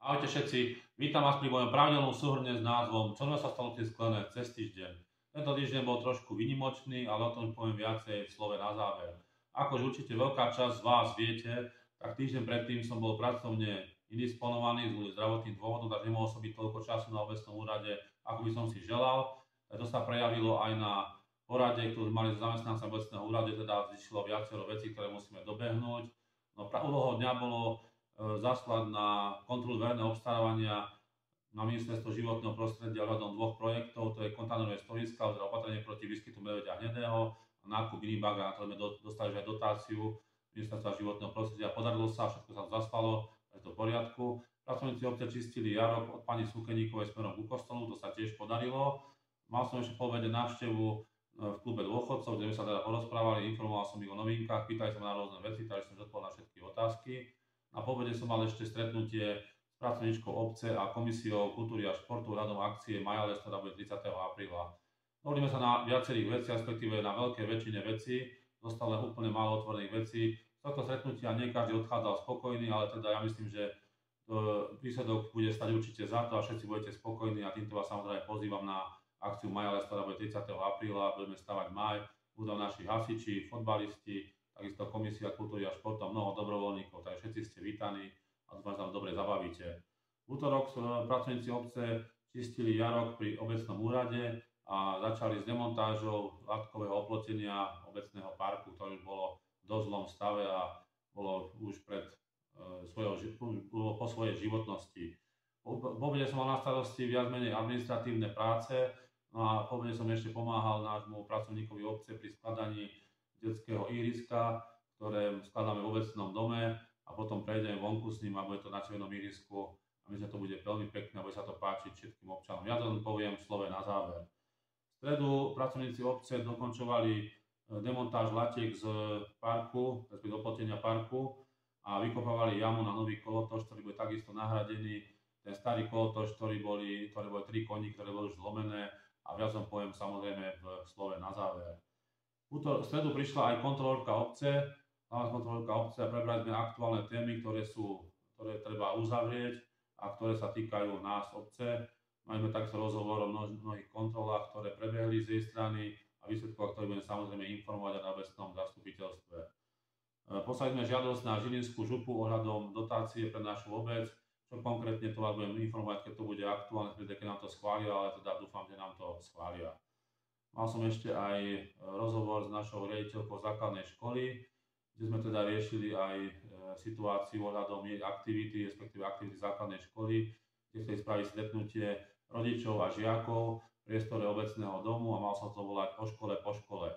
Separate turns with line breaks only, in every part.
Ahojte všetci, vítam vás pri mojom pravidelnom súhrne s názvom Čo sa stalo tie sklené cez týždeň. Tento týždeň bol trošku výnimočný, ale o tom poviem viacej v slove na záver. Ako už určite veľká časť z vás viete, tak týždeň predtým som bol pracovne indisponovaný z zdravotných dôvodov, takže nemohol som byť toľko času na obecnom úrade, ako by som si želal. To sa prejavilo aj na porade, ktorú mali zamestnanca obecného úradu, teda zišlo viacero vecí, ktoré musíme dobehnúť. No, úlohou dňa bolo zaslať na kontrolu verejného obstarávania na ministerstvo životného prostredia ohľadom dvoch projektov, to je kontajnerové stoiska, teda opatrenie proti výskytu medveďa hnedého a nákup minibaga, na to sme dostali aj dotáciu ministerstva životného prostredia. Podarilo sa, všetko sa zaspalo, je to v poriadku. Pracovníci obce čistili jarok od pani Sukeníkovej smerom ku kostolu, to sa tiež podarilo. Mal som ešte po obede návštevu v klube dôchodcov, kde sme sa teda porozprávali, informoval som ich o novinkách, pýtali sa ma na rôzne veci, takže som zodpovedal na všetky otázky. Na povede som mal ešte stretnutie s pracovníčkou obce a komisiou kultúry a športu radom akcie Majales, ktorá bude 30. apríla. Dohodli sme sa na viacerých veciach, respektíve na veľkej väčšine vecí, zostalo úplne málo otvorených vecí. Z tohto stretnutia nie každý odchádzal spokojný, ale teda ja myslím, že výsledok bude stať určite za to a všetci budete spokojní a týmto vás samozrejme pozývam na akciu Majales, ktorá bude 30. apríla, budeme stavať maj, budú naši hasiči, fotbalisti, takisto komisia kultúry a športu a mnoho dobrovoľníkov, takže všetci ste vítaní a dúfam, že sa dobre zabavíte. V útorok pracovníci obce čistili jarok pri obecnom úrade a začali s demontážou látkového oplotenia obecného parku, ktoré už bolo v dosť zlom stave a bolo už po svojej životnosti. V obede som mal na starosti viac menej administratívne práce, no a po obede som ešte pomáhal nášmu pracovníkovi obce pri skladaní detského ihriska, ktoré skladáme v obecnom dome a potom prejdeme vonku s ním a bude to na červenom ihrisku a myslím, že to bude veľmi pekné a bude sa to páčiť všetkým občanom. Ja to len poviem v slove na záver. V stredu pracovníci obce dokončovali demontáž latiek z parku, respektíve oplotenia parku a vykopávali jamu na nový kolotoč, ktorý bude takisto nahradený. Ten starý kolotoč, ktoré boli 3 koní, ktoré boli už zlomené a viac som poviem samozrejme v slove na záver. V stredu prišla aj kontrolórka obce, a prebrali sme aktuálne témy, ktoré treba uzavrieť a ktoré sa týkajú nás obce. Máme takisto rozhovor o mnohých kontrolách, ktoré prebehli z jej strany a výsledkov, ktoré budeme samozrejme informovať aj na obecnom zastupiteľstve. Poslali sme žiadosť na Žilinskú župu ohľadom dotácie pre našu obec, čo konkrétne to vás budem informovať, keď to bude aktuálne, keď nám to schvália, ale teda dúfam, že nám to schvália. Mal som ešte aj rozhovor s našou riaditeľkou základnej školy, kde sme teda riešili aj situáciu ohľadom jej aktivity, respektíve aktivity základnej školy, kde chceli spraviť stretnutie rodičov a žiakov v priestore obecného domu a mal som to volať po škole.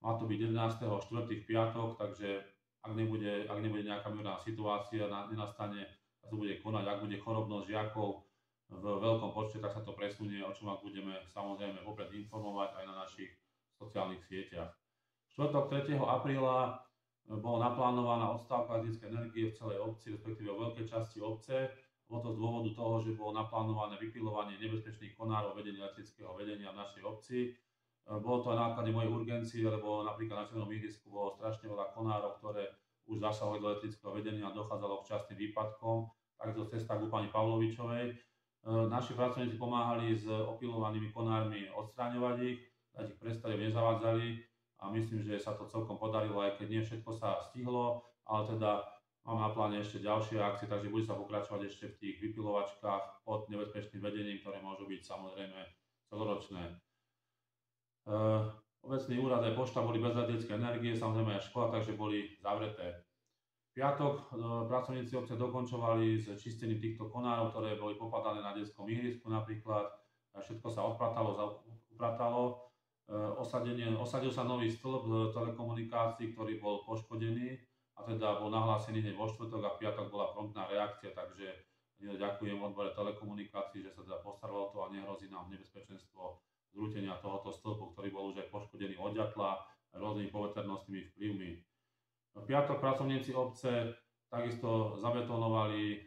Má to byť 11.4. v piatok, takže ak nebude nejaká mimoriadna situácia, nenastane, sa to bude konať, ak bude chorobnosť žiakov v veľkom počte, tak sa to presunie, o čom vás budeme samozrejme vopred informovať aj na našich sociálnych sieťach. Štvrtok 3. apríla bola naplánovaná odstávka elektrickej energie v celej obci, respektíve v veľkej časti obce. Bolo to z dôvodu toho, že bolo naplánované vypilovanie nebezpečných konárov vedenia elektrického vedenia v našej obci. Bolo to aj na náklade mojej urgencie, lebo napríklad na červenom ihrisku bolo strašne veľa konárov, ktoré už zasahovali do elektrického vedenia a dochádzalo k častým výpadkom. Takisto cesta ku pani Pavlovičovej. Naši pracovníci pomáhali s opilovanými konármi odstráňovať ich, dať ich prestať, aby nezavádzali a myslím, že sa to celkom podarilo, aj keď nie všetko sa stihlo, ale teda mám na pláne ešte ďalšie akcie, takže bude sa pokračovať ešte v tých vypilovačkách pod nebezpečným vedením, ktoré môžu byť samozrejme celoročné. Obecný úrad aj pošta boli bez elektrickej energie, samozrejme aj škola, takže boli zavreté. V piatok pracovníci obce dokončovali s čistením týchto konárov, ktoré boli popadané na detskom ihrisku napríklad. Všetko sa upratalo. Osadil sa nový stĺp telekomunikácií, ktorý bol poškodený a teda bol nahlásený hneď vo štvrtok a v piatok bola promptná reakcia, takže ďakujem odbore telekomunikácií, že sa teda postaralo to a nehrozí nám nebezpečenstvo zrútenia tohoto stĺpu, ktorý bol už aj poškodený od ďatla rôznymi poveternostnými vplyvmi. V piatok pracovníci obce takisto zabetonovali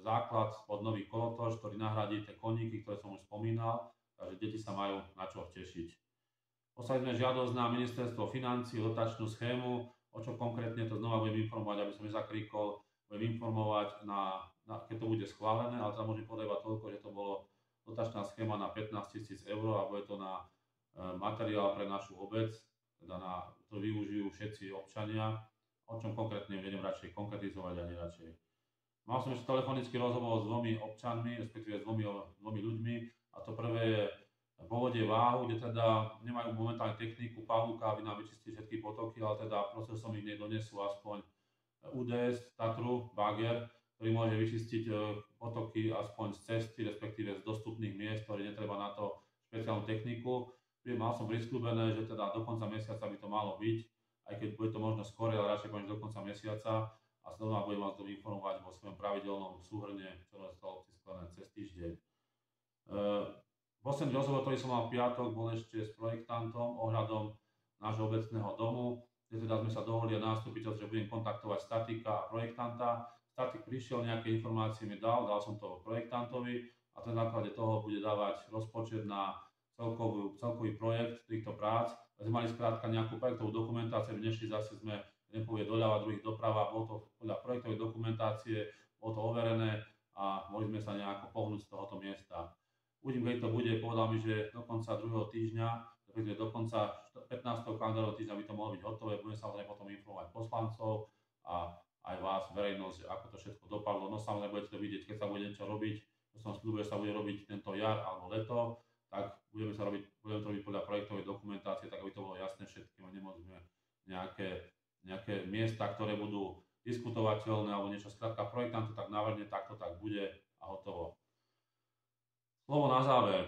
základ pod nový kolotoč, ktorý nahradí tie koníky, ktoré som už spomínal, takže deti sa majú na čo tešiť. Poslali sme žiadosť na ministerstvo financií, dotačnú schému, o čo konkrétne to znova budem informovať, aby som nezakríkol. budem informovať, keď to bude schválené, ale tam môžem povedať iba toľko, že to bolo dotačná schéma na 15 000 eur a bude to na materiál pre našu obec, teda to využijú všetci občania, o čom konkrétne budem radšej konkretizovať ani radšej. Mal som ešte telefonický rozhovor s 2 občanmi, respektíve s 2 ľuďmi, a to prvé je Povodie Váhu, kde teda nemajú momentálne techniku pavúka, aby nám vyčistili všetky potoky, ale teda procesom ich donesú aspoň UDS, Tatru, Bager, ktorý môže vyčistiť potoky aspoň z cesty, respektíve z dostupných miest, ktoré netreba na to špeciálnu techniku. Mal som prisľúbené, že teda do konca mesiaca by to malo byť, aj keď bude to možno skôr, ale radšej poviem do konca mesiaca. A znova budem vás to informovať vo svojom pravidelnom súhrne, čo nastalo obci Sklené cez týždeň. Posledný rozhovor, ktorý som mal v piatok, bol ešte s projektantom ohľadom nášho obecného domu, kde teda sme sa dohodli a nástupiteľ, že budem kontaktovať statika a projektanta. Statik prišiel, nejaké informácie mi dal som to projektantovi a ten na základe toho bude dávať rozpočet na celkový projekt týchto prác. Sme mali skrátka nejakú projektovú dokumentáciu, aby nešli zase sme jeden povie doľava, druhý doprava, bolo to podľa projektovej dokumentácie, bolo to overené a mohli sme sa nejako pohnúť z tohoto miesta. Uvidím, keď to bude, povedal mi, že do konca druhého týždňa, do konca 15. kalendárového týždňa by to mohlo byť hotové, budem samozrejme potom informovať poslancov a aj vás, verejnosť, ako to všetko dopadlo. No samozrejme budete to vidieť, keď sa bude niečo robiť, to som sľubuje, sa bude robiť tento jar alebo leto, tak budeme to robiť podľa projektovej dokumentácie, tak aby to bolo jasné všetkým a nemôžeme nejaké miesta, ktoré budú diskutovateľné alebo niečo, skrátka projektant to tak navrhne, tak to tak bude a hotovo. Slovo na záver.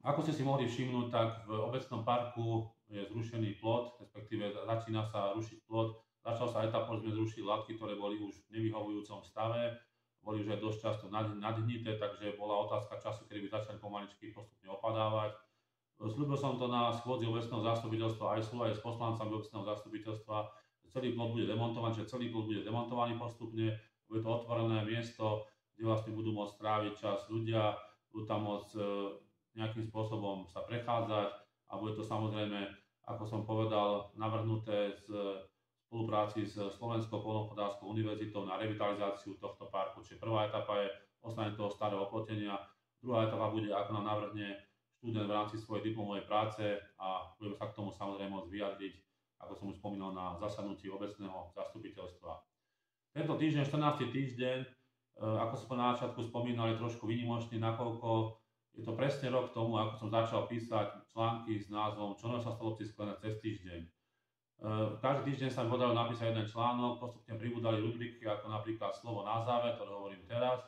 Ako ste si mohli všimnúť, tak v obecnom parku je zrušený plot, respektíve začína sa rušiť plot. Začal sa etapou, že sme zrušili látky, ktoré boli už v nevyhovujúcom stave, boli už aj dosť často nadhnité, takže bola otázka času, kedy by začali pomaličky postupne opadávať. Sľúbil som to na schôdzi obecného zastupiteľstva aj s poslancami obecného zastupiteľstva, že celý plot bude demontovaný, postupne, bude to otvorené miesto, kde vlastne budú môcť stráviť čas ľudia, budú tam môcť nejakým spôsobom sa prechádzať a bude to samozrejme, ako som povedal, navrhnuté v spolupráci s Slovenskou poľnohospodárskou univerzitou na revitalizáciu tohto parku. Čiže prvá etapa je odstránenie toho starého oplotenia, druhá etapa bude, ako nám navrhne študent v rámci svojej diplomovej práce a budeme sa k tomu samozrejme môcť vyjadriť, ako som už spomínal, na zasadnutí obecného zastupiteľstva. Tento týždeň, 14. týždeň, ako som na začiatku spomínal, je trošku výnimočný, nakoľko je to presne rok tomu, ako som začal písať články s názvom Čo sa stalo obci Sklené cez týždeň. Každý týždeň sa mi podarilo napísať jeden článok, postupne pribudali rubriky ako napríklad Slovo na záver, ktoré hovorím teraz.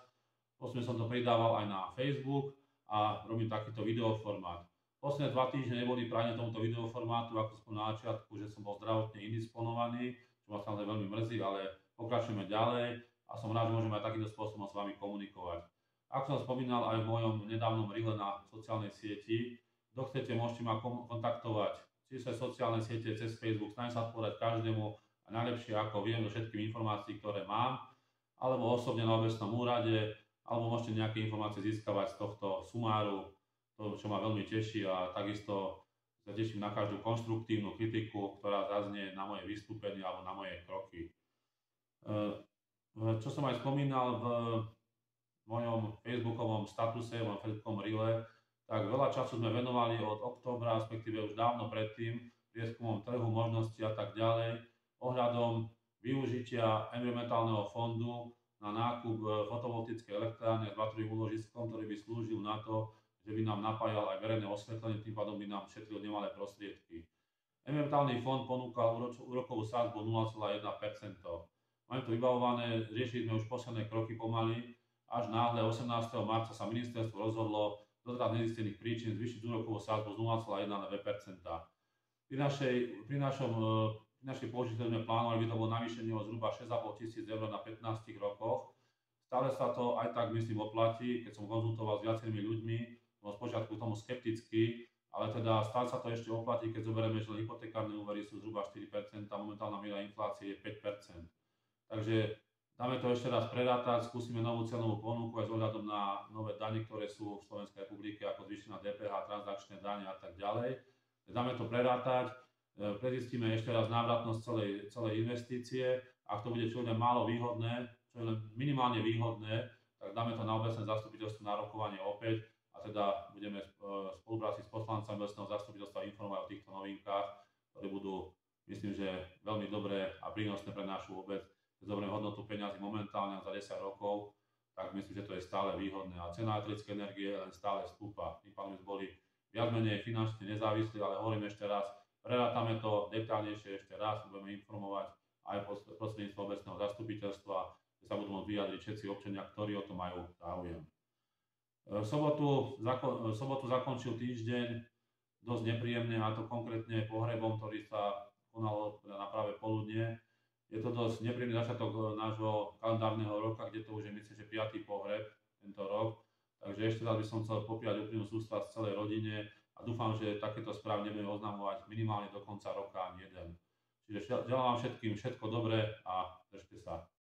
Postupne som to pridával aj na Facebook a robím takýto videoformát. Posledné 2 týždne neboli práve tomuto videoformátu, ako som na začiatku, že som bol zdravotne indisponovaný, čo ma samozrejme veľmi mrzí, ale pokračujeme ďalej a som rád, že môžeme aj takýmto spôsobom s vami komunikovať. Ako som spomínal aj v mojom nedávnom rile na sociálnej sieti, kto chcete, môžete ma kontaktovať cez sociálne siete, cez Facebook, snažím sa odpovedať každému a najlepšie ako viem do všetkých informácií, ktoré mám, alebo osobne na obecnom úrade, alebo môžete nejaké informácie získavať z tohto sumáru, to, čo ma veľmi teší a takisto sa teším na každú konštruktívnu kritiku, ktorá zaznie na moje vystúpenie alebo na moje kroky. Čo som aj spomínal v mojom facebookovom statuse, v mojom facebookovom rile, tak veľa času sme venovali od októbra, respektíve už dávno predtým, prieskumom trhu, možnosti a tak ďalej, ohľadom využitia environmentálneho fondu na nákup fotovoltickej elektrárne s bateriovým úložiskom, ktorý by slúžil na to, že by nám napájal aj verejné osvetlenie, tým pádom by nám šetril nemalé prostriedky. Environmentálny fond ponúkal úrokovú sadzbu 0,1%. Máme to vybavované, riešili sme už posledné kroky pomaly, až náhle 18. marca sa ministerstvo rozhodlo doteraz nezistených príčin zvýšiť úrokovú sadzbu z 0,1 na 2%. Pri našej pôžičke sme plánovali, by to bolo navýšenie o zhruba 6,5 000 eur na 15 rokoch. Stále sa to aj tak, myslím, oplatí, keď som konzultoval s viacerými ľuďmi, bol spočiatku tomu skeptický, ale teda stále sa to ešte oplatí, keď zoberieme, že hypotekárne úvery sú zhruba 4%, a momentálna miera inflácie je 5%. Takže dáme to ešte raz prerátať, skúsime novú cenovú ponuku aj s ohľadom na nové dane, ktoré sú v Slovenskej republike, ako zvýšená DPH, transakčné dane a tak ďalej. Dáme to prerátať, prezistíme ešte raz návratnosť celej investície, Ak to bude čo len málo výhodné, čo len minimálne výhodné, tak dáme to na obecné zastupiteľstvo na rokovanie opäť a teda budeme v spolupráci s poslancami obecného zastupiteľstva informovať o týchto novinkách, ktoré budú, myslím, že veľmi dobré a prínosné pre našu obec. Keď zoberieme hodnotu peňazí momentálne za 10 rokov, tak myslím, že to je stále výhodné. A cena elektrickej energie len stále stúpa. Tým pádom sme boli viac menej finančne nezávislí, ale hovorím ešte raz, prerátame to detaľnejšie ešte raz, budeme informovať aj prostredníctvom obecného zastupiteľstva, že sa budú môcť vyjadriť všetci občania, ktorí o to majú záujem. V sobotu zakončil týždeň dosť nepríjemne, a to konkrétne pohrebom, ktorý sa konalo na práve poludnie. Je to dosť nepríjemný začiatok nášho kalendárneho roka, kde to už je, myslím, že 5. pohreb tento rok. Takže ešte raz by som chcel popriať úprimnú sústrasť celej rodine a dúfam, že takéto správy nebudeme oznamovať minimálne do konca roka ani jeden. Čiže želám vám všetkým všetko dobré a